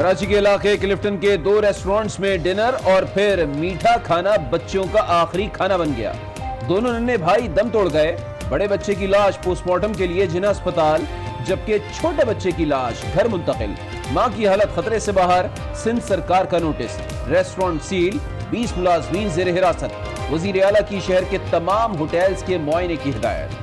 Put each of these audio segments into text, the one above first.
कराची के इलाके क्लिफ्टन के 2 रेस्टोरेंट्स में डिनर और फिर मीठा खाना बच्चों का आखिरी खाना बन गया। दोनों नन्हे भाई दम तोड़ गए। बड़े बच्चे की लाश पोस्टमार्टम के लिए जिन्ना अस्पताल, जबकि छोटे बच्चे की लाश घर मुंतकिल। मां की हालत खतरे से बाहर। सिंध सरकार का नोटिस, रेस्टोरेंट सील, 20 मुलाजमीन जेर हिरासत। वजीर आला की शहर के तमाम होटल्स के मुआयने की हिदायत।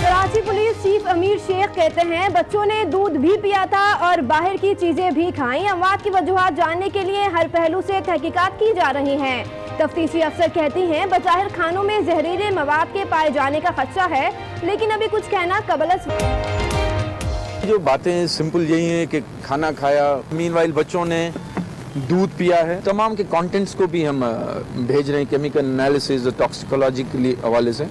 कराची पुलिस चीफ अमीर शेख कहते हैं बच्चों ने दूध भी पिया था और बाहर की चीजें भी खाई। अमवात की वजूहात जानने के लिए हर पहलू से तहकीकात की जा रही हैं। तफ्तीशी अफसर कहती हैं बज़ाहिर खानों में जहरीले मवाद के पाए जाने का खदशा है, लेकिन अभी कुछ कहना कबलस। जो बातें सिंपल यही है कि खाना खाया, मीनवाइल बच्चों ने दूध पिया है। तमाम के कंटेंट्स को भी हम भेज रहे हैं केमिकल एनालिसिस, टॉक्सिकोलॉजी के हवाले से।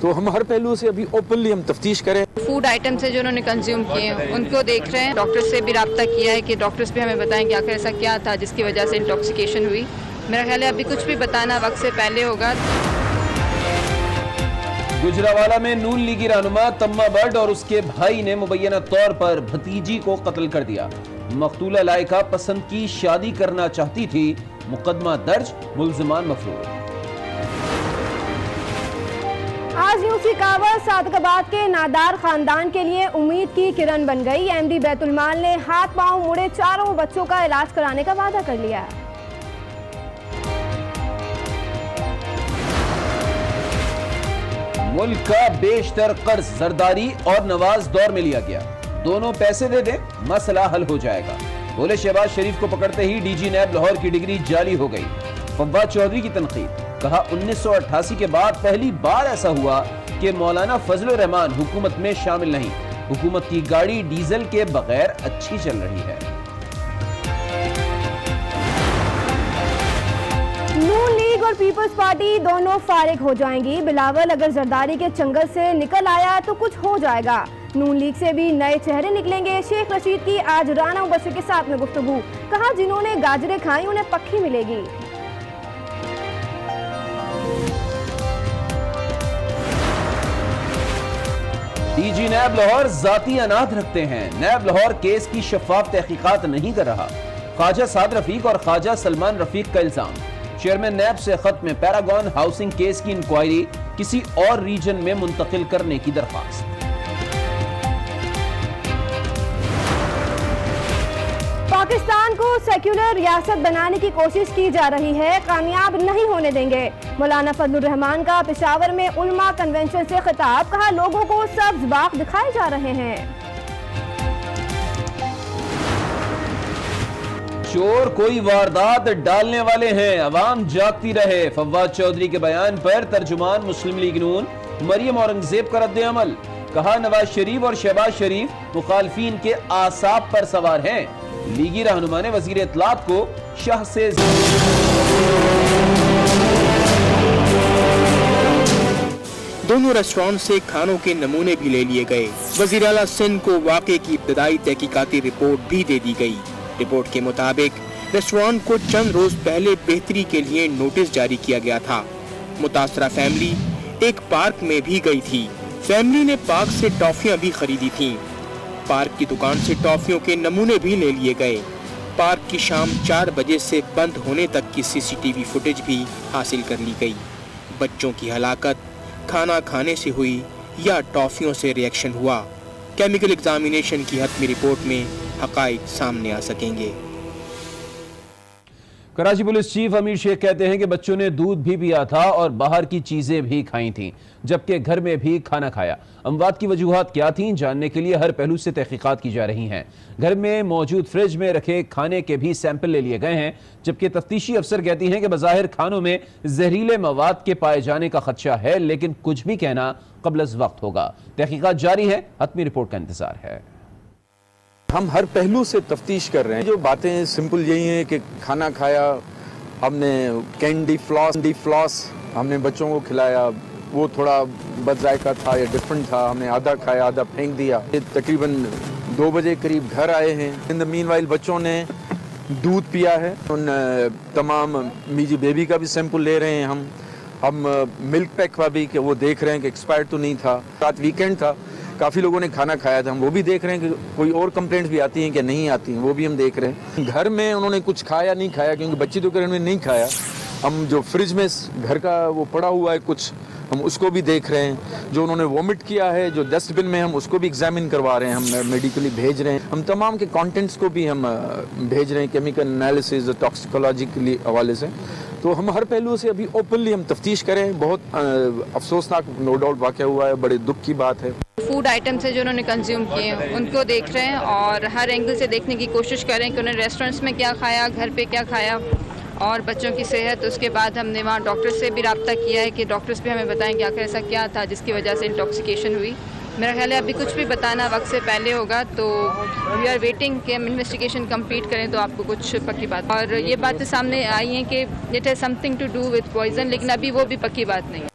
तो हम हर पहलू से अभी ओपनली हम तफ्तीश करें। फूड आइटम से जो उन्होंने कंज्यूम किए हैं उनको देख रहे हैं। डॉक्टर से भी रब्ता किया है कि डॉक्टर्स भी हमें बताएं कि आखिर ऐसा क्या था जिसकी वजह से इंटॉक्सिकेशन हुई। मेरा ख्याल है अभी कुछ भी बताना वक्त से पहले होगा। गुजरावाला में नून लीगी रहनुमा तम्मा बट और उसके भाई ने मुबैना तौर पर भतीजी को कत्ल कर दिया। मकतूला लायका पसंद की शादी करना चाहती थी। मुकदमा दर्ज, मुल्जिमान मफरूर। आज यूसी कावर सादकाबाद के नादार खानदान के लिए उम्मीद की किरण बन गई। एमडी बैतुल माल ने हाथ पांव मुड़े चारों बच्चों का इलाज कराने का वादा कर लिया। मुल्क का बेशतर कर्ज जरदारी और नवाज दौर में लिया गया। दोनों पैसे दे दें, मसला हल हो जाएगा। बोले शहबाज शरीफ को पकड़ते ही डीजी नैब लाहौर की डिग्री जाली हो गई। फव्वाद चौधरी की तनकीद, कहा 1988 के बाद पहली बार ऐसा हुआ कि मौलाना फजलुर रहमान हुकूमत में शामिल नहीं। हुकूमत की गाड़ी डीजल के बगैर अच्छी चल रही है। नून लीग और पीपल्स पार्टी दोनों फारिग हो जाएंगी। बिलावल अगर जरदारी के चंगल से निकल आया तो कुछ हो जाएगा। नून लीग से भी नए चेहरे निकलेंगे। शेख रशीद की आज राना मुबशर के साथ में गुफ्तगू, कहा जिन्होंने गाजरें खाई उन्हें पक्की मिलेगी। डीजी नैब लाहौर जाती अनाथ रखते हैं। नैब लाहौर केस की शफाफ तहकीकात नहीं कर रहा। ख्वाजा साद रफीक और ख्वाजा सलमान रफीक का इल्जाम। चेयरमैन नैब से खत में पैरागॉन हाउसिंग केस की इंक्वायरी किसी और रीजन में मुंतकिल करने की दरख्वास्त। पाकिस्तान को सेक्युलर रियासत बनाने की कोशिश की जा रही है, कामयाब नहीं होने देंगे। मौलाना फजलुर रहमान का पेशावर में उलमा कन्वेंशन से खिताब, कहा लोगों को सब्ज बाग दिखाए जा रहे हैं। चोर कोई वारदात डालने वाले हैं, अवाम जागती रहे। फव्वाद चौधरी के बयान पर तर्जुमान मुस्लिम लीग नून मरियम औरंगजेब का रद्द अमल, कहा नवाज शरीफ और शहबाज शरीफ मुखालफीन के आसाब पर सवार हैं। लीगी रहनुमा ने वजीर इत्तलात को शाह से दोनों रेस्टोरेंट से खानों के नमूने भी ले लिए गए। वजीर आला सिंध को वाक़े की इब्तदाई तहकीकाती रिपोर्ट भी दे दी गई। रिपोर्ट के मुताबिक रेस्टोरेंट को चंद रोज पहले बेहतरी के लिए नोटिस जारी किया गया था। मुतासरा फैमिली एक पार्क में भी गई थी। फैमिली ने पार्क से टॉफियां भी खरीदी थीं। पार्क की दुकान से टॉफियों के नमूने भी ले लिए गए। पार्क की शाम 4 बजे से बंद होने तक की सीसीटीवी फुटेज भी हासिल कर ली गई। बच्चों की हलाकत खाना खाने से हुई या टॉफियों से रिएक्शन हुआ, केमिकल एग्जामिनेशन की हतमी रिपोर्ट में हकाइक सामने आ सकेंगे। कराची पुलिस चीफ अमीर शेख कहते हैं कि बच्चों ने दूध भी पिया था और बाहर की चीजें भी खाई थीं, जबकि घर में भी खाना खाया। अमवात की वजूहात क्या थीं, जानने के लिए हर पहलू से तहकीकात की जा रही हैं। घर में मौजूद फ्रिज में रखे खाने के भी सैंपल ले लिए गए हैं, जबकि तफ्तीशी अफसर कहती हैं कि बज़ाहिर खानों में जहरीले मवाद के पाए जाने का खदशा है, लेकिन कुछ भी कहना क़ब्ल वक्त होगा। तहकीकात जारी है, हतमी रिपोर्ट का इंतजार है। हम हर पहलू से तफ्तीश कर रहे हैं। जो बातें सिंपल यही हैं कि खाना खाया, हमने कैंडी फ्लॉस हमने बच्चों को खिलाया, वो थोड़ा बदजायका था या डिफरेंट था, हमने आधा खाया आधा फेंक दिया। तकरीबन 2 बजे करीब घर आए हैं। इन द मीनवाइल बच्चों ने दूध पिया है। उन तमाम मीजी बेबी का भी सैंपल ले रहे हैं हम। हम मिल्क पैक का भी कि वो देख रहे हैं कि एक्सपायर्ड तो नहीं था। रात वीकेंड था, काफ़ी लोगों ने खाना खाया था, हम वो भी देख रहे हैं कि कोई और कंप्लेंट्स भी आती हैं कि नहीं आती हैं, वो भी हम देख रहे हैं। घर में उन्होंने कुछ खाया नहीं खाया, क्योंकि बच्चे तो घर में नहीं खाया। हम जो फ्रिज में घर का वो पड़ा हुआ है कुछ, हम उसको भी देख रहे हैं। जो उन्होंने वॉमिट किया है जो डस्टबिन में, हम उसको भी एग्जामिन करवा रहे हैं, हम मेडिकली भेज रहे हैं। हम तमाम के कंटेंट्स को भी हम भेज रहे हैं केमिकल एनालिसिस, टॉक्सिकोलॉजिकली हवाले से। तो हम हर पहलू से अभी ओपनली हम तफ्तीश करें। बहुत अफसोसनाक नो डाउट वाक़या हुआ है, बड़े दुख की बात है। फूड आइटम्स है जो उन्होंने कंज्यूम किए हैं उनको देख रहे हैं और हर एंगल से देखने की कोशिश करें कि उन्होंने रेस्टोरेंट्स में क्या खाया, घर पे क्या खाया और बच्चों की सेहत। उसके बाद हमने वहाँ डॉक्टर से भी रब्ता किया है कि डॉक्टर्स भी हमें बताएं कि आखिर ऐसा क्या था जिसकी वजह से इंटॉक्सिकेशन हुई। मेरा ख्याल है अभी कुछ भी बताना वक्त से पहले होगा, तो वी आर वेटिंग कि हम इन्वेस्टिगेशन कंप्लीट करें तो आपको कुछ पक्की बात। और ये बातें सामने आई हैं कि it has something to do with poison, लेकिन अभी वो भी पक्की बात नहीं है।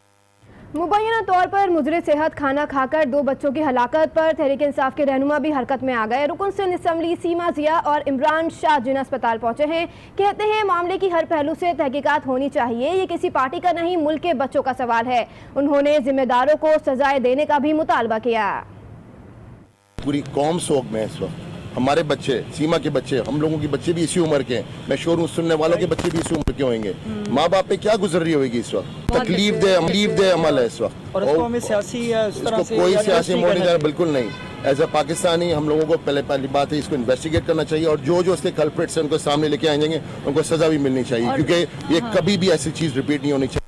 मुबैना तौर पर मुजरे सेहत खाना खाकर 2 बच्चों की हलाकत पर तहरीक इंसाफ के रहनुमा भी हरकत में आ गए। रुकन सिंध असम्बली सीमा जिया और इमरान शाह जिन्ना अस्पताल पहुंचे हैं। कहते हैं मामले की हर पहलू से तहकीकात होनी चाहिए, ये किसी पार्टी का नहीं मुल्क के बच्चों का सवाल है। उन्होंने जिम्मेदारों को सजाएं देने का भी मुतालबा किया। पूरी कौम शौक में इस वक्त, हमारे बच्चे, सीमा के बच्चे, हम लोगों के बच्चे भी इसी उम्र के हैं। मैं श्योर हूँ सुनने वालों के बच्चे भी इसी उम्र के होंगे। माँ बाप पे क्या गुजर रही होगी इस वक्त, तकलीफ दे अमल है इस वक्त। और इसको कोई सियासी मोड़ नहीं, बिल्कुल नहीं। एज ए पाकिस्तानी हम लोगों को पहली बात है इसको इन्वेस्टिगेट करना चाहिए और जो इसके कल्प्रिट्स हैं उनको सामने लेके आएंगे, उनको सजा भी मिलनी चाहिए, क्योंकि ये कभी भी ऐसी चीज रिपीट नहीं होनी चाहिए।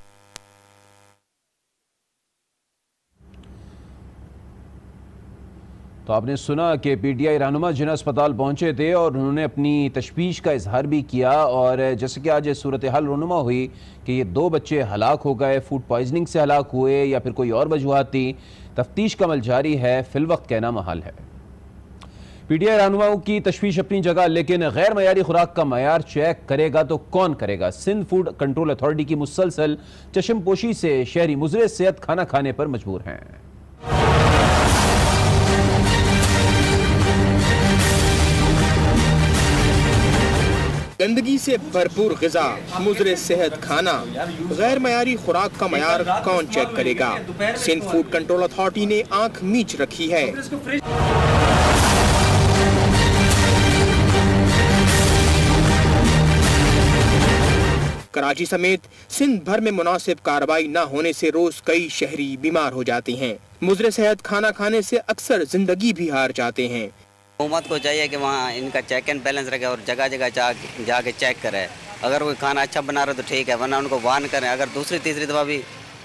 तो आपने सुना कि पीटीआई रहनुमा जिन्ना अस्पताल पहुंचे थे और उन्होंने अपनी तशवीश का इजहार भी किया। और जैसे कि आज सूरत हाल रूनुमा हुई कि ये 2 बच्चे हलाक हो गए, फूड पॉइजनिंग से हलाक हुए या फिर कोई और वजूहत थी। तफ्तीश का अमल जारी है, फिलवक्त कहना महाल है। पीटीआई रहनुमाओं की तशवीश अपनी जगह, लेकिन गैर मयारी खुराक का मयार चेक करेगा तो कौन करेगा। सिंध फूड कंट्रोल अथॉरिटी की मुसलसल चश्मपोशी से शहरी मुजरे सेहत खाना खाने पर मजबूर हैं। गंदगी से भरपूर ग़िज़ा, मुज़रे सेहत खाना, गैर मयारी खुराक का मयार कौन चेक करेगा। सिंध फूड कंट्रोल अथॉरिटी ने आंख मीच रखी है। कराची समेत सिंध भर में मुनासिब कार्रवाई न होने से रोज कई शहरी बीमार हो जाते हैं। मुज़रे सेहत खाना खाने से अक्सर जिंदगी भी हार जाते हैं। हुकूमत को चाहिए कि वहाँ इनका चेक एंड बैलेंस रखे और जगह जगह जाके चेक करे। अगर कोई खाना अच्छा बना रहे तो ठीक है, वरना उनको वार्न करें। अगर दूसरी तीसरी दफा भी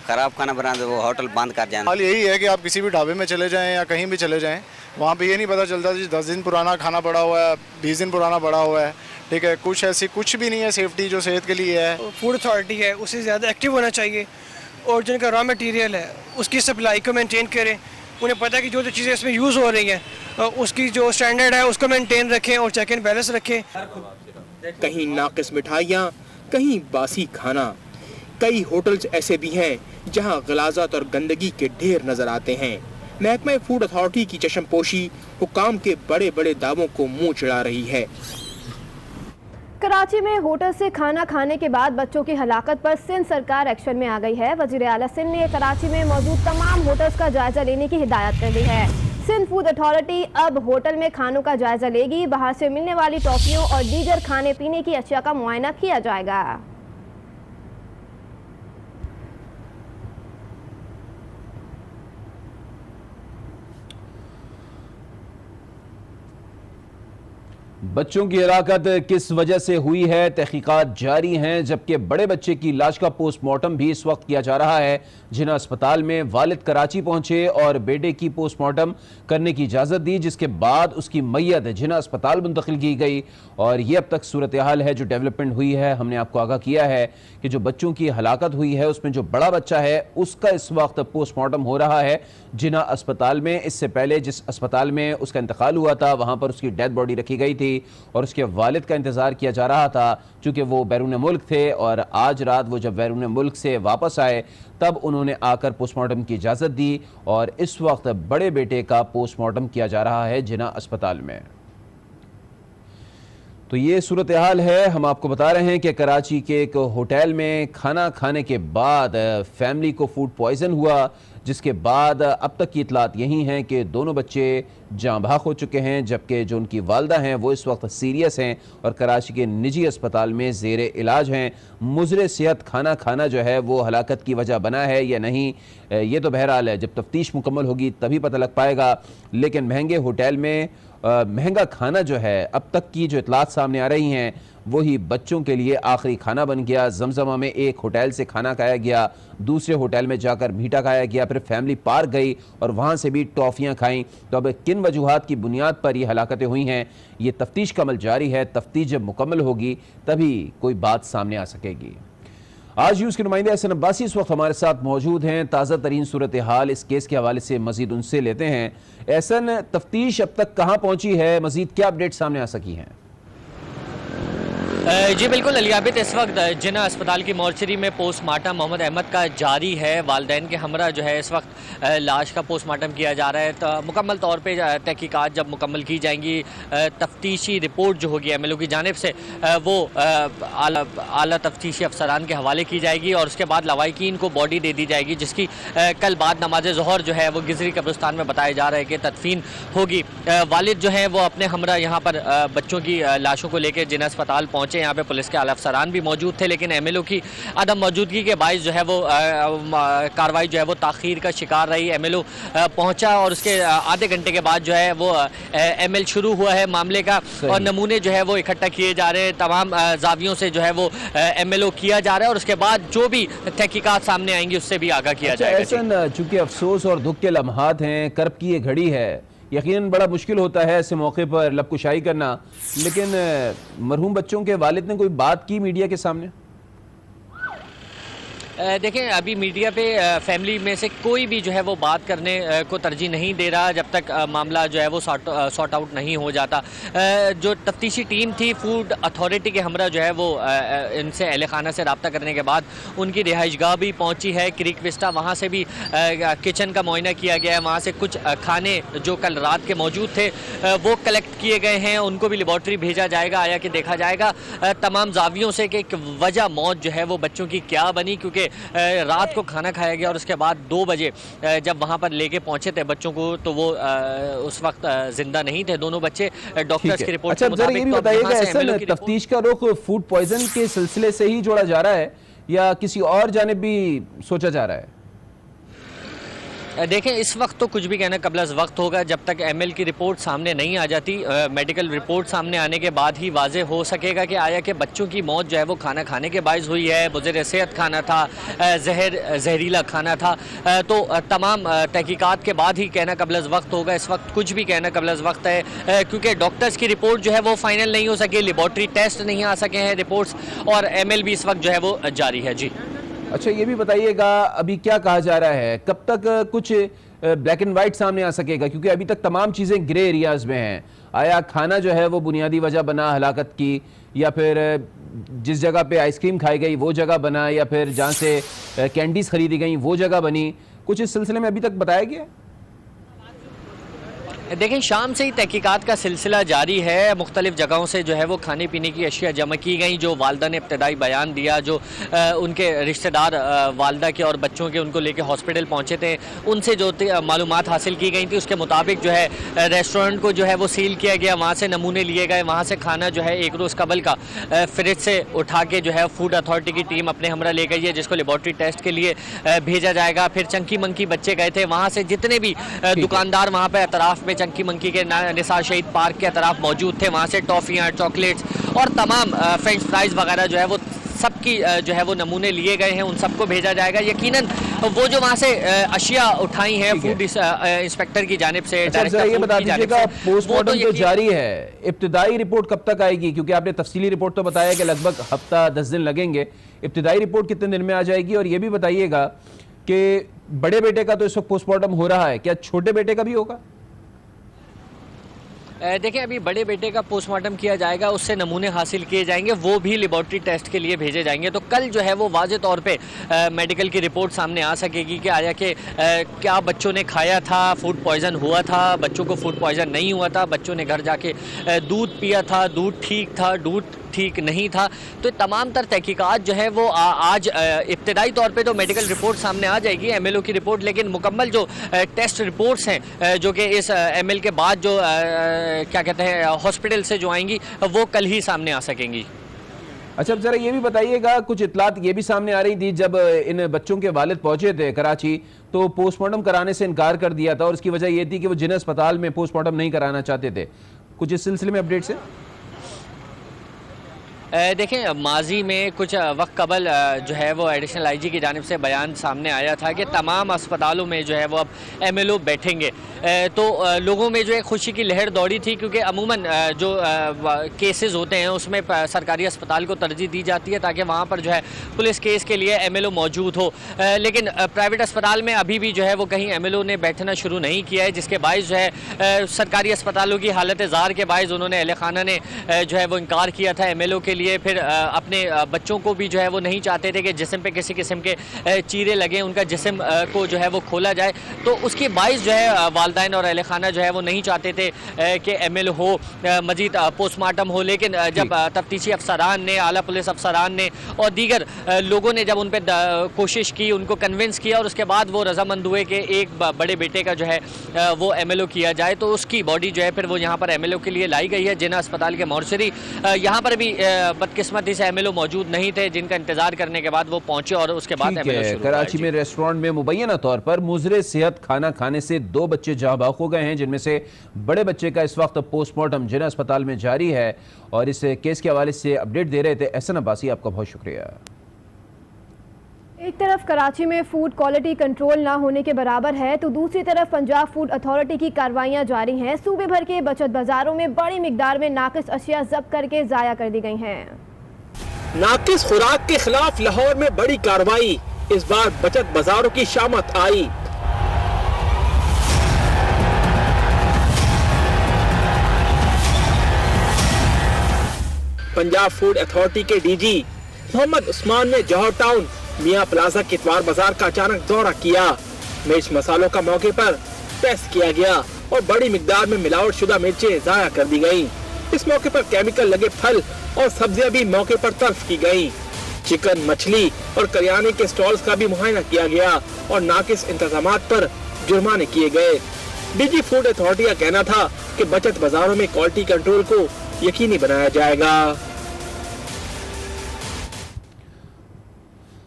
खराब खाना बना दे वो होटल बंद कर जाए। हाल यही है कि आप किसी भी ढाबे में चले जाएं या कहीं भी चले जाएं, वहाँ पे ये नहीं पता चलता जी 10 दिन पुराना खाना पड़ा हुआ है, 20 दिन पुराना पड़ा हुआ है। ठीक है, कुछ ऐसी कुछ भी नहीं है सेफ्टी जो सेहत के लिए है। फूड अथॉरिटी है उससे ज़्यादा एक्टिव होना चाहिए और जिनका रॉ मटेरियल है उसकी सप्लाई को मेंटेन करें। उन्हें पता है कि जो चीज़ें इसमें यूज़ हो रही हैं उसकी जो स्टैंडर्ड है उसको मेंटेन रखें और चेक एंड बैलेंस रखें। कहीं नाकिस मिठाइयाँ, कहीं बासी खाना। कई होटल्स ऐसे भी हैं जहां गलाजत और गंदगी के ढेर नजर आते हैं। महकमा फूड अथॉरिटी की चश्मपोशी हुकाम के बड़े बड़े दावों को मुंह चिढ़ा रही है। कराची में होटल से खाना खाने के बाद बच्चों की हलाकत पर सिंध सरकार एक्शन में आ गई है। वजीर आला सिंध ने कराची में मौजूद तमाम होटल्स का जायजा लेने की हिदायत कर दी है। सिंध फूड अथॉरिटी अब होटल में खानों का जायजा लेगी। बाहर से मिलने वाली टॉफियों और दीगर खाने पीने की अशिया का मुआयना किया जाएगा। बच्चों की हलाकत किस वजह से हुई है, तहकीकात जारी हैं। जबकि बड़े बच्चे की लाश का पोस्टमार्टम भी इस वक्त किया जा रहा है। जिन्ना अस्पताल में वालिद कराची पहुंचे और बेटे की पोस्टमार्टम करने की इजाज़त दी, जिसके बाद उसकी मैयत जिन्ना अस्पताल मुंतकिल की गई। और ये अब तक सूरत हाल है जो डेवलपमेंट हुई है। हमने आपको आगाह किया है कि जो बच्चों की हलाकत हुई है उसमें जो बड़ा बच्चा है उसका इस वक्त पोस्टमार्टम हो रहा है जिन्ना अस्पताल में। इससे पहले जिस अस्पताल में उसका इंतकाल हुआ था वहाँ पर उसकी डेड बॉडी रखी गई थी और उसके वालिद का इंतज़ार किया जा रहा था, चूँकि वो बैरून मुल्क थे। और आज रात वो जब बैरून मुल्क से वापस आए तब उन्होंने आकर पोस्टमार्टम की इजाज़त दी और इस वक्त बड़े बेटे का पोस्टमार्टम किया जा रहा है जिन्ना अस्पताल में। तो ये सूरत हाल है। हम आपको बता रहे हैं कि कराची के एक होटल में खाना खाने के बाद फैमिली को फूड पॉइजन हुआ, जिसके बाद अब तक की इतलात यही हैं कि दोनों बच्चे जाँ बहक हो चुके हैं, जबकि जो उनकी वालदा हैं वो इस वक्त सीरियस हैं और कराची के निजी अस्पताल में ज़ेर इलाज हैं। मुज़र सेहत खाना खाना जो है वो हलाकत की वजह बना है या नहीं, ये तो बहरहाल है, जब तफ्तीश मुकम्मल होगी तभी पता लग पाएगा। लेकिन महंगे होटल में महंगा खाना जो है, अब तक की जो इतलात सामने आ रही हैं वही बच्चों के लिए आखिरी खाना बन गया। जमजमा में एक होटल से खाना खाया गया, दूसरे होटल में जाकर मीठा खाया गया, फिर फैमिली पार्क गई और वहाँ से भी टॉफ़ियाँ खाईं। तो अब किन वजूहात की बुनियाद पर ये हलाकतें हुई हैं, ये तफ्तीश का अमल जारी है। तफ्तीश जब मुकम्मल होगी तभी कोई बात सामने आ सकेगी। आज न्यूज़ के नुमाइंदे एहसन अब्बासी इस वक्त हमारे साथ मौजूद हैं। ताज़ा तरीन सूरत हाल इस केस के हवाले से मजीद उनसे लेते हैं। एहसन, तफ्तीश अब तक कहाँ पहुँची है, मजीद क्या अपडेट सामने आ सकी हैं? जी बिल्कुल अलियाबित, इस वक्त जिन्ना अस्पताल की मोर्चरी में पोस्टमार्टम मोहम्मद अहमद का जारी है। वालिदैन के हमरा जो है इस वक्त लाश का पोस्टमार्टम किया जा रहा है। तो मुकम्मल तौर पे तहकीकात जब मुकम्मल की जाएंगी, तफ्तीशी रिपोर्ट जो होगी एमएलओ की जानिब से वो आला तफ्तीशी अफसरान के हवाले की जाएगी और उसके बाद लवाहिकीन को बॉडी दे दी जाएगी, जिसकी कल बाद नमाज ज़ोहर जो है वो गिजरी कब्रिस्तान में बताया जा रहा है कि तदफीन होगी। वालिद जो है वो अपने हमरा यहाँ पर बच्चों की लाशों को लेकर जिन्ना अस्पताल पहुँचे। यहाँ पे पुलिस के आला अफसरान भी मौजूद थे, लेकिन एमएलओ की अदम मौजूदगी के बायस जो है वो कार्रवाई जो है वो ताख़ीर का शिकार रही। एमएलओ पहुंचा और उसके आधे घंटे के बाद जो है वो एमएल शुरू हुआ है मामले का और नमूने जो है वो इकट्ठा किए जा रहे हैं। तमाम जावियों से जो है वो एमएलओ किया जा रहा है और उसके बाद जो भी तहकीकात सामने आएंगी उससे भी आगाह किया जाएगा। चूँकि अफसोस और दुख के लम्हात हैं, कर्ब की ये घड़ी है, यकीनन बड़ा मुश्किल होता है ऐसे मौके पर लबकुशाई करना, लेकिन मरहूम बच्चों के वालिद ने कोई बात की मीडिया के सामने? देखें, अभी मीडिया पे फैमिली में से कोई भी जो है वो बात करने को तरजीह नहीं दे रहा जब तक मामला जो है वो सॉर्ट आउट नहीं हो जाता। जो तफ्तीशी टीम थी फूड अथॉरिटी के हमरा जो है वो इनसे अहले खाना से रब्ता करने के बाद उनकी रिहाइशगाह भी पहुंची है क्रीक विस्टा। वहाँ से भी किचन का मुआयना किया गया है। वहाँ से कुछ खाने जो कल रात के मौजूद थे वो कलेक्ट किए गए हैं, उनको भी लेबॉर्ट्री भेजा जाएगा, आया कि देखा जाएगा तमाम जावियों से कि वजह मौत जो है वो बच्चों की क्या बनी, क्योंकि रात को खाना खाया गया और उसके बाद 2 बजे जब वहां पर लेके पहुंचे थे बच्चों को तो वो उस वक्त जिंदा नहीं थे दोनों बच्चे। डॉक्टर्स की रिपोर्ट के मुताबिक। ये भी बताइएगा, ऐसा तफ्तीश का रुख फूड पॉइजन के सिलसिले से ही जोड़ा जा रहा है या किसी और जानिब भी सोचा जा रहा है? देखें, इस वक्त तो कुछ भी कहना कबल अज़ वक्त होगा जब तक एमएल की रिपोर्ट सामने नहीं आ जाती। मेडिकल रिपोर्ट सामने आने के बाद ही वाज़े हो सकेगा कि आया कि बच्चों की मौत जो है वो खाना खाने के बायस हुई है, मुज़र सेहत खाना था, जहरीला खाना था। तो तमाम तहकीकात के बाद ही कहना कबल अज़ वक्त होगा। इस वक्त कुछ भी कहना कबल अज़ वक्त है क्योंकि डॉक्टर्स की रिपोर्ट जो है वो फाइनल नहीं हो सकी, लेबॉर्ट्री टेस्ट नहीं आ सके हैं रिपोर्ट्स, और एमएल भी इस वक्त जो है वो जारी है। जी अच्छा, ये भी बताइएगा अभी क्या कहा जा रहा है, कब तक कुछ ब्लैक एंड वाइट सामने आ सकेगा, क्योंकि अभी तक तमाम चीज़ें ग्रे एरियाज में हैं। आया खाना जो है वो बुनियादी वजह बना हलाकत की, या फिर जिस जगह पे आइसक्रीम खाई गई वो जगह बना, या फिर जहाँ से कैंडीज खरीदी गई वो जगह बनी? कुछ इस सिलसिले में अभी तक बताया गया? देखें, शाम से ही तहकीकात का सिलसिला जारी है। मुख्तलिफ जगहों से जो है वो खाने पीने की अशिया जमा की गई। जो वालदा ने इब्तदाई बयान दिया, जो उनके रिश्तेदार वालदा के और बच्चों के उनको लेके हॉस्पिटल पहुंचे थे, उनसे जो मालूमात हासिल की गई थी उसके मुताबिक जो है रेस्टोरेंट को जो है वो सील किया गया, वहाँ से नमूने लिए गए, वहाँ से खाना जो है 1 रोज़ कबल का फ्रिज से उठा के जो है फूड अथॉरिटी की टीम अपने हमरा ले गई है, जिसको लेबॉर्ट्री टेस्ट के लिए भेजा जाएगा। फिर चंकी मंकी बच्चे गए थे, वहाँ से जितने भी दुकानदार वहाँ पर अतराफ़ में चंकी मंकी के निसार शहीद पार्क के तरफ मौजूद थे, वहाँ से टॉफ़ियाँ, चॉकलेट्स और तमाम फ्रेंच फ्राइज़ वगैरह जो है वो सबकी जो है वो नमूने लिए गए हैं, उन सबको भेजा जाएगा। यकीनन वो जो वहाँ से अशिया उठाई हैं फूड इंस्पेक्टर की जानिब से, ये बता दीजिएगा पोस्टमार्टम तो जारी है, इब्तिदाई रिपोर्ट कब तक आएगी? क्योंकि आपने तफसीली रिपोर्ट तो बताया कि लगभग हफ्ता 10 दिन लगेंगे, इब्तिदाई रिपोर्ट कितने दिन में आ जाएगी? और ये भी बताइएगा कि बड़े बेटे का तो इस वक्त पोस्टमार्टम हो रहा है, क्या छोटे बेटे का भी होगा? देखिए, अभी बड़े बेटे का पोस्टमार्टम किया जाएगा, उससे नमूने हासिल किए जाएंगे, वो भी लेबॉर्ट्री टेस्ट के लिए भेजे जाएंगे। तो कल जो है वो वाज़े तौर पे मेडिकल की रिपोर्ट सामने आ सकेगी कि आया कि क्या बच्चों ने खाया था, फूड पॉइज़न हुआ था, बच्चों को फूड पॉइज़न नहीं हुआ था, बच्चों ने घर जाके दूध पिया था, दूध ठीक था, दूध ठीक नहीं था। तो तमाम तर तहकीकात जो है वो आज इब्तदाई तौर पे तो मेडिकल रिपोर्ट सामने आ जाएगी, MLO की रिपोर्ट, लेकिन मुकम्मल जो टेस्ट रिपोर्ट्स हैं जो कि इस ML के बाद जो क्या कहते हैं हॉस्पिटल से जो आएंगी वो कल ही सामने आ सकेंगी। अच्छा, अब जरा ये भी बताइएगा, कुछ इतलात ये भी सामने आ रही थी जब इन बच्चों के वालिद पहुंचे थे कराची तो पोस्टमार्टम कराने से इनकार कर दिया था और उसकी वजह ये थी कि वो जिन्ना अस्पताल में पोस्टमार्टम नहीं कराना चाहते थे। कुछ इस सिलसिले में अपडेट्स है? देखें, माजी में कुछ वक्त कबल जो है वो एडिशनल IG की जानिब से बयान सामने आया था कि तमाम अस्पतालों में जो है वो अब MLO बैठेंगे। तो लोगों में जो है खुशी की लहर दौड़ी थी, क्योंकि अमूमन जो केसेस होते हैं उसमें सरकारी अस्पताल को तरजीह दी जाती है ताकि वहाँ पर जो है पुलिस केस के लिए MLO मौजूद हो। लेकिन प्राइवेट अस्पताल में अभी भी जो है वो कहीं MLO ने बैठना शुरू नहीं किया है, जिसके बायस जो है सरकारी अस्पतालों की हालत ज़ार के बायस उन्होंने अहले खाना ने जो है वो इनकार किया था MLO के लिए। फिर अपने बच्चों को भी जो है वो नहीं चाहते थे कि जिस्म पे किसी किस्म के चीरे लगे, उनका जिस्म को जो है वो खोला जाए। तो उसके बायस जो है वालदैन और अहले खाना जो है वो नहीं चाहते थे कि ML हो, मजीद पोस्टमार्टम हो। लेकिन जब तफ्तीशी अफसरान ने, आला पुलिस अफसरान ने और दीगर लोगों ने जब उन पर कोशिश की, उनको कन्विंस किया और उसके बाद वो रजामंद हुए कि एक बड़े बेटे का जो है वो MLO किया जाए, तो उसकी बॉडी जो है फिर वो यहाँ पर MLO के लिए लाई गई है जिन्ना अस्पताल के मोर्चरी। यहाँ पर भी बदकिस्मती से MLO मौजूद नहीं थे, जिनका इंतजार करने के बाद वो पहुंचे और उसके बाद MLO शुरू। कराची में रेस्टोरेंट में मुबैना तौर पर मुज़रे सेहत खाना खाने से 2 बच्चे जहाँ बाख हो गए हैं, जिनमें से बड़े बच्चे का इस वक्त पोस्टमार्टम जिन्ना अस्पताल में जारी है। और इस केस के हवाले से अपडेट दे रहे थे एहसन अब्बासी, आपका बहुत शुक्रिया। एक तरफ कराची में फूड क्वालिटी कंट्रोल ना होने के बराबर है, तो दूसरी तरफ पंजाब फूड अथॉरिटी की कार्रवाइयां जारी हैं। सूबे भर के बचत बाजारों में बड़ी मिकदार में नाकिस अशिया जब्त करके जाया कर दी गई हैं। नाकिस खुराक के खिलाफ लाहौर में बड़ी कार्रवाई, इस बार बचत बाजारों की शामत आई। पंजाब फूड अथॉरिटी के DG मोहम्मद उस्मान ने जौहर टाउन मियां प्लाजा कितवार बाजार का अचानक दौरा किया। मिर्च मसालों का मौके पर टेस्ट किया गया और बड़ी मिकदार में मिलावट शुदा मिर्चें जाया कर दी गयी। इस मौके पर केमिकल लगे फल और सब्जियां भी मौके पर तल्फ की गयी। चिकन, मछली और करियाने के स्टॉल्स का भी मुआयना किया गया और नाकिस इंतजामात पर जुर्माने किए गए। DG फूड अथॉरिटी का कहना था कि बचत बाजारों में क्वालिटी कंट्रोल को यकीनी बनाया जाएगा।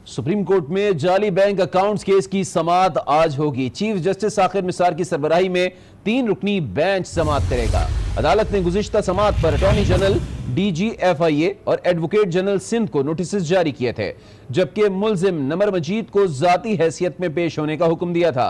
सुप्रीम कोर्ट में जाली बैंक अकाउंट्स केस की समाअत आज होगी। चीफ जस्टिस आखिर निसार की सरबराही में 3 रुकनी बेंच समाअत करेगा। अदालत ने गुज़िश्ता समाअत पर अटॉर्नी जनरल, DG FIA और एडवोकेट जनरल सिंध को नोटिस जारी किए थे, जबकि मुल्जिम नमर मजीद को जाती हैसियत में पेश होने का हुक्म दिया था।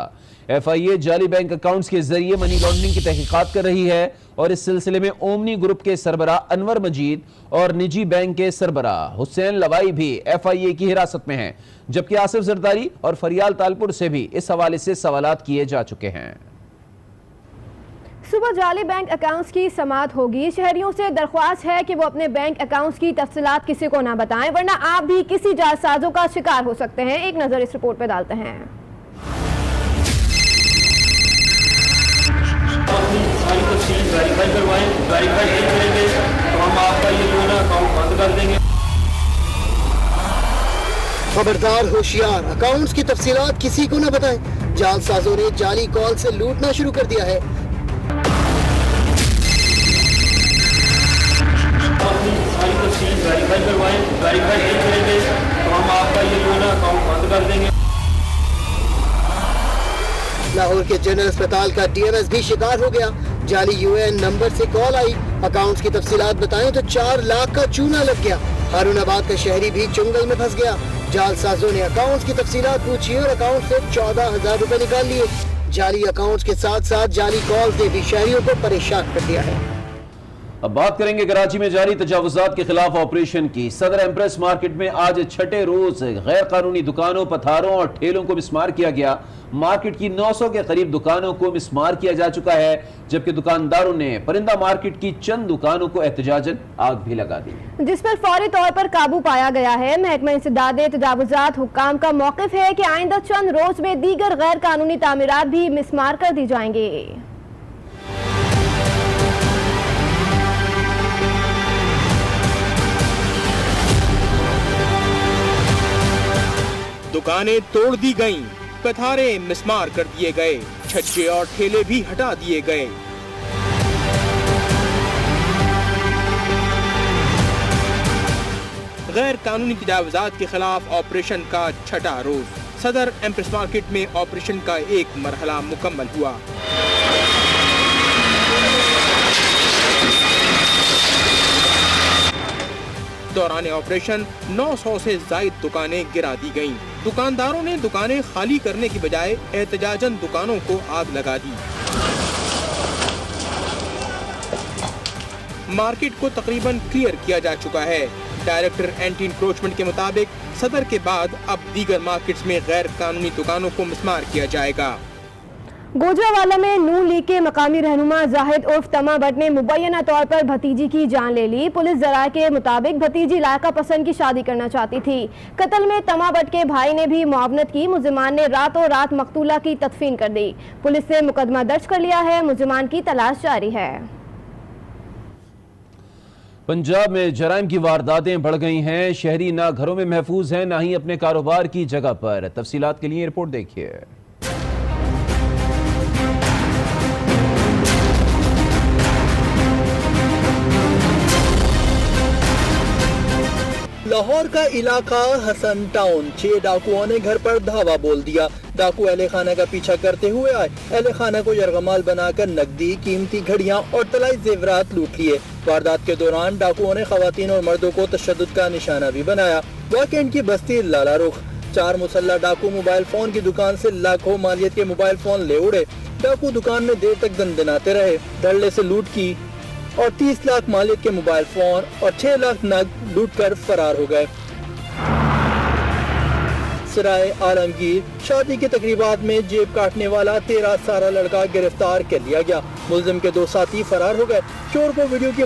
FIA जाली बैंक अकाउंट्स के जरिए मनी लॉन्ड्रिंग की तहकीकात कर रही है और इस सिलसिले में ओमनी ग्रुप के सरबराह अनवर मजीद और निजी बैंक के सरबराह हुसैन लवाई भी FIA की हिरासत में हैं, जबकि आसिफ जरदारी और फरियाल तालपुर से भी इस हवाले से सवालात किए जा चुके हैं। सुबह जाली बैंक अकाउंट्स की समाअत होगी। शहरियों से दरख्वास्त है कि वो अपने बैंक अकाउंट्स की तफसीलात किसी को ना बताएं, वरना आप भी किसी जालसाजों का शिकार हो सकते हैं। एक नजर इस रिपोर्ट पे डालते हैं। सारी तफसील वेरीफाई करवाएं, वेरीफाई नहीं करेंगे तो हम आपका ये जो है ना अकाउंट बंद कर देंगे। खबरदार, होशियार, अकाउंट्स की तफसीलात किसी को न बताएं। जालसाजों ने जाली कॉल से लूटना शुरू कर दिया है। सारी तफसील वेरीफाई करवाएं, वेरीफाई नहीं करेंगे तो हम आपका ये जो है ना अकाउंट बंद कर देंगे। लाहौर के जनरल अस्पताल का DMS भी शिकार हो गया। जाली UN नंबर से कॉल आई, अकाउंट्स की तफसीलात बताएं तो 4 लाख का चूना लग गया। हारूनाबाद का शहरी भी चुंगल में फंस गया। जालसाजों ने अकाउंट्स की तफसीलात पूछी और अकाउंट से 14,000 रुपए निकाल लिए। जाली अकाउंट्स के साथ साथ जाली कॉल्स ने भी शहरियों को परेशान कर दिया है। अब बात करेंगे कराची में जारी तजावुजात के खिलाफ ऑपरेशन की। सदर एम्प्रेस मार्केट में आज छठे रोज गैर कानूनी दुकानों, पथारों और ठेलों को मिसमार किया गया। मार्केट की 900 के करीब दुकानों को मिसमार किया जा चुका है, जबकि दुकानदारों ने परिंदा मार्केट की चंद दुकानों को एहतजाजन आग भी लगा दी, जिस पर फौरी तौर पर काबू पाया गया है। महकमा इंसदाद तजावुजात हुक्काम का मौक़िफ़ है कि आइंदा चंद रोज में दीगर गैर कानूनी तामीरात भी मिसमार कर दी जाएंगे। दुकानें तोड़ दी गईं, कतारे मिसमार कर दिए गए, छज्जे और ठेले भी हटा दिए गए। गैर कानूनी तजावुजात के खिलाफ ऑपरेशन का छठा रोज। सदर एम्प्रेस मार्केट में ऑपरेशन का एक मरहला मुकम्मल हुआ। दौरान ऑपरेशन 900 से जायद दुकानें गिरा दी गईं। दुकानदारों ने दुकानें खाली करने की बजाय एहतजाजन दुकानों को आग लगा दी। मार्केट को तकरीबन क्लियर किया जा चुका है। डायरेक्टर एंटी इंक्रोचमेंट के मुताबिक सदर के बाद अब दीगर मार्केट्स में गैर कानूनी दुकानों को मिसमार किया जाएगा। गोजरावाला में नून लीग के मकामी रहनुमा जाहिद उर्फ तमा भट्ट ने मुबैना तौर पर भतीजी की जान ले ली। पुलिस जराये के मुताबिक भतीजी इलाका पसंद की शादी करना चाहती थी। कत्ल में तमा भट्ट के भाई ने भी मुआवनत की। मुलजिमान ने रातों रात मकतूला की तदफीन कर दी। पुलिस ने मुकदमा दर्ज कर लिया है। मुलजिमान की तलाश जारी है। पंजाब में जराइम की वारदातें बढ़ गई हैं। शहरी ना घरों में महफूज हैं, ना ही अपने कारोबार की जगह पर। तफसीलात के लिए रिपोर्ट देखिए। लाहौर का इलाका हसन टाउन। 6 डाकुओं ने घर पर धावा बोल दिया। डाकू अहले खाना का पीछा करते हुए आए। अहले खाना को यरगमाल बनाकर नकदी, कीमती घड़ियां और तलाई जेवरात लूट लिए। वारदात के दौरान डाकुओं ने खवातीन और मर्दों को तशद्दुद का निशाना भी बनाया। वाकई की बस्ती लाला रुख। 4 मुसल्ला डाकू मोबाइल फोन की दुकान से लाखों मालियत के मोबाइल फोन ले उड़े। डाकू दुकान में देर तक दंदनाते रहे। धड़ल्ले से लूट की और 30 लाख मालिक के मोबाइल फोन और 6 लाख नग लूटकर फरार हो गए। सराय आलमगीर शादी के तकरीबात में जेब काटने वाला 13 साला लड़का गिरफ्तार कर लिया गया। मुलजिम के 2 साथी फरार हो गए। चोर को वीडियो की